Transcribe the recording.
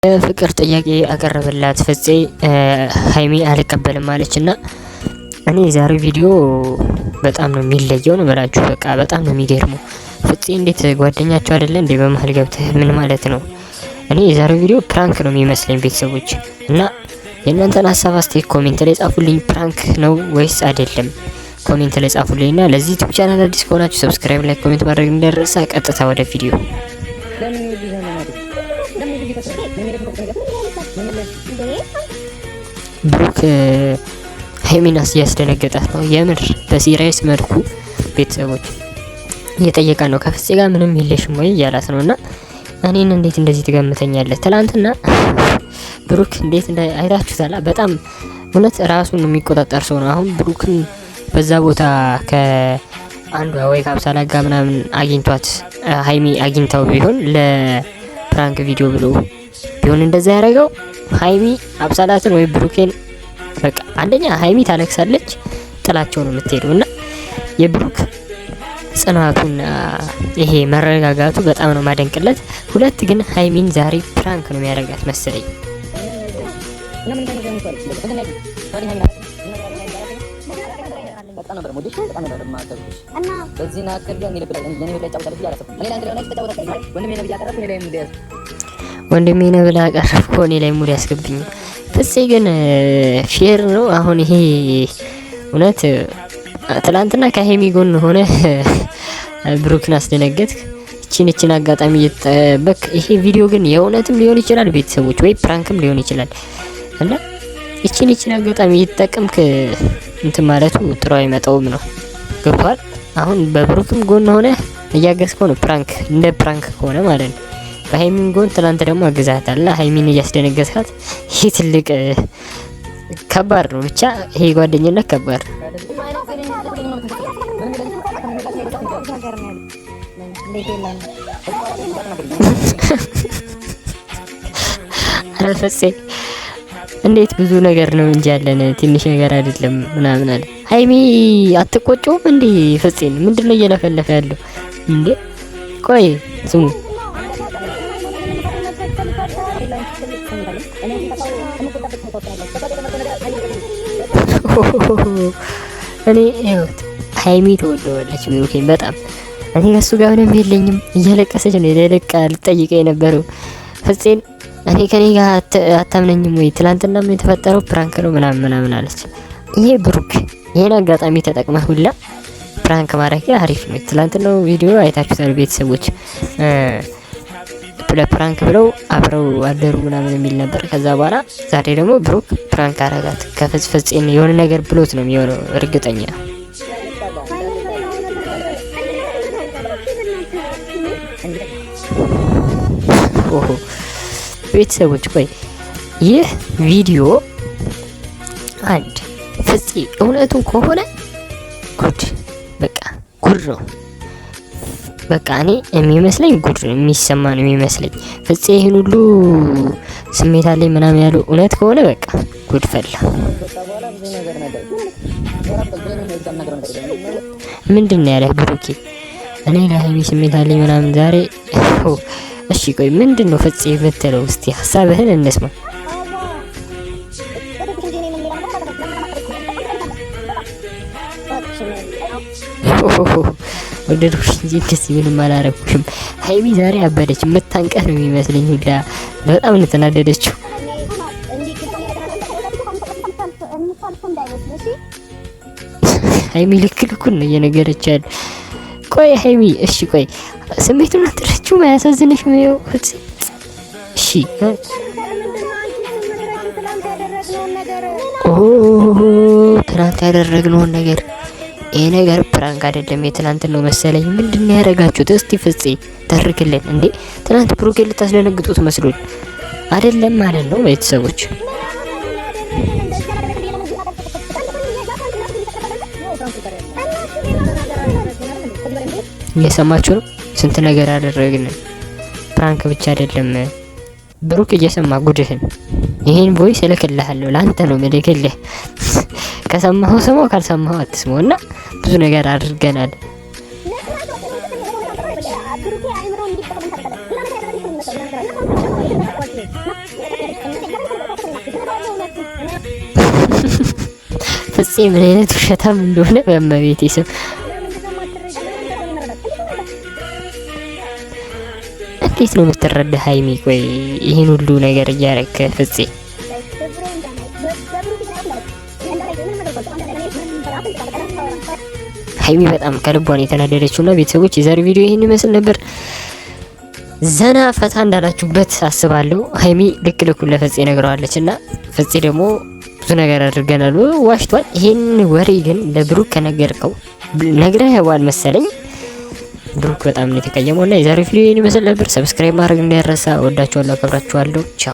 ፍቅር ጥያቄ አቀረበላት ፍፄ ሃይሚ አልቀበልም ማለችና እኔ የዛሬው ቪዲዮ በጣም ነው የሚለየው ነው ማለት በቃ በጣም ነው የሚገርመው። ፍፄ እንዴት ጓደኛቸው አይደለ እንዴ በመሃል ገብተህ ምን ማለት ነው? እኔ የዛሬው ቪዲዮ ፕራንክ ነው የሚመስለኝ ቤተሰቦች እና የእናንተን ሀሳብ አስተያየት ኮሜንት ላይ ጻፉልኝ። ፕራንክ ነው ወይስ አይደለም? ኮሜንት ላይ ጻፉልኝና ለዚህ ዩቲዩብ ቻናል አዲስ ከሆናችሁ ሰብስክራይብ፣ ላይክ፣ ኮሜንት ማድረግ እንዳይረሳ። ቀጥታ ወደ ቪዲዮ ብሩክ ሃይሚናስ እያስደነገጣት ነው የምር በሲሪየስ መልኩ ቤተሰቦች እየጠየቃ ነው። ከፍፄ ጋር ምንም የለሽም ወይ እያላት ነው እና እኔን እንዴት እንደዚህ ትገምተኛለህ? ትላንትና ብሩክ እንዴት አይታችሁታል። በጣም እውነት ራሱን የሚቆጣጠር ሰው ነው። አሁን ብሩክን በዛ ቦታ ከአንዷ ወይ ከአብሳላ ጋር ምናምን አግኝቷት ሃይሚ አግኝታው ቢሆን ለፕራንክ ቪዲዮ ብሎ ቢሆን እንደዛ ያደረገው ሃይሚ አብሳላትን ወይ ብሩኬን በቃ አንደኛ ሃይሚ ታለቅሳለች፣ ጥላቸው ነው የምትሄደው እና የብሩክ ጽናቱና ይሄ መረጋጋቱ በጣም ነው ማደንቅለት። ሁለት ግን ሃይሚን ዛሬ ፕራንክ ነው የሚያደርጋት መሰለኝ። ወንድሜ ነው ብላ አቀረብኩ እኔ ላይ ሙድ ያስገብኝ። ፍፄ ግን ፌር ነው። አሁን ይሄ እውነት ትላንትና ከሄሚ ጎን ሆነ ብሩክን አስደነገጥክ። እቺን አጋጣሚ እየተጠበቅ ይሄ ቪዲዮ ግን የእውነትም ሊሆን ይችላል ቤተሰቦች ወይ ፕራንክም ሊሆን ይችላል እና እቺን አጋጣሚ እየተጠቀምክ እንትን ማለቱ ጥሩ አይመጣውም ነው ገብቷል። አሁን በብሩክም ጎን ሆነ እያገዝከው ነው ፕራንክ እንደ ፕራንክ ከሆነ ማለት ነው። በሃይሚን ጎን ትናንት ደግሞ አግዛታልና ሃይሚን እያስደነገጥካት ይሄ ትልቅ ከባድ ነው። ብቻ ይሄ ጓደኝነት ከባድ ነው። አልፈጼ እንዴት ብዙ ነገር ነው እንጂ ያለን ትንሽ ነገር አይደለም ምናምን አለ። ሃይሚ አትቆጨውም እንዴ? ፍፄን ምንድነው እየለፈለፈ ያለው እንዴ? ቆይ ስሙ እኔ ሃይሚ ተወደዋለች ብሩኬን በጣም እኔ ከሱ ጋር ምንም የለኝም እያለቀሰች ነው የለቃ ልጠይቀ የነበረው ፍፄን እኔ ከኔ ጋር አታምነኝም ወይ? ትላንትና ምን የተፈጠረው ፕራንክ ነው ምናምን አለች። ይሄ ብሩክ ይሄን አጋጣሚ ተጠቅመህ ሁላ ፕራንክ ማድረግ አሪፍ ነው። ትላንትናው ቪዲዮ አይታችሁታል ቤተሰቦች ፕራንክ ብለው አብረው አደሩ ምናምን የሚል ነበር። ከዛ በኋላ ዛሬ ደግሞ ብሩክ ፕራንክ አረጋት ከፍፄን የሆነ ነገር ብሎት ነው የሚሆነው እርግጠኛ። ቤተሰቦች ቆይ ይህ ቪዲዮ አንድ ፍፄ እውነቱን ከሆነ ጉድ በቃ ጉድ ነው። በቃ እኔ የሚመስለኝ ጉድ የሚሰማ ነው የሚመስለኝ። ፍፄ ይህን ሁሉ ስሜት አለኝ ምናምን ያለው እውነት ከሆነ በቃ ጉድ ፈላ። ምንድን ነው ያለ ብሩኬ? እኔ ለሃይሚ ስሜት አለኝ ምናምን ዛሬ እሺ ቆይ ምንድን ነው ፍፄ የምትለው? እስቲ ሀሳብህን እንስማ። ወደድኩሽ እንጂ እንደዚህ ምንም አላረኩሽም። ሃይሚ ዛሬ አበደች። የምታንቀር ነው የሚመስለኝ ሁላ በጣም ነው ተናደደችው። ሃይሚ ልኩን ነው እየነገረች ያለ። ቆይ ሃይሚ እሺ ቆይ ስሜቱን አትረችው ማያሳዝንሽ ነው ፍፄ? እሺ ትናንት ያደረግነውን ነገር ይሄ ነገር ፕራንክ አይደለም የትናንት ነው መሰለኝ። ምንድነው ያደረጋችሁት? እስቲ ፍፄ ተርክልን እንዴ። ትናንት ብሩኬን ልታስደነግጡት መስሎኝ አይደለም ማለት ነው ቤተሰቦች። እየሰማችሁ ነው። ስንት ነገር አደረግን። ፕራንክ ብቻ አይደለም ብሩክ እየሰማ ጉድህን። ይሄን ቮይስ እልክልሃለሁ ለአንተ ነው መልክልህ። ከሰማኸው ስማው፣ ካልሰማኸው አትስማው እና ብዙ ነገር አድርገናል። ፍፄ ምን አይነት ውሸታም እንደሆነ በእመቤቴ ስም እንዴት ነው የምትረዳ ሀይሚ? ቆይ ይህን ሁሉ ነገር እያረከ ፍፄ ሀይሚ በጣም ከልቧን የተናደደችውና ቤተሰቦች የዛሬው ቪዲዮ ይህን ይመስል ነበር። ዘና ፈታ እንዳላችሁበት አስባለሁ። ሀይሚ ልክ ልኩን ለፍፄ ነግረዋለች እና ፍፄ ደግሞ ብዙ ነገር አድርገናል ዋሽቷል። ይሄን ወሬ ግን ለብሩክ ከነገርከው ነግረኸዋል መሰለኝ። ብሩክ በጣም ነው የተቀየመው እና የዛሬው ቪዲዮ ይህን ይመስል ነበር። ሰብስክራይብ ማድረግ እንዳይረሳ። ወዳችኋለሁ፣ አከብራችኋለሁ። ቻው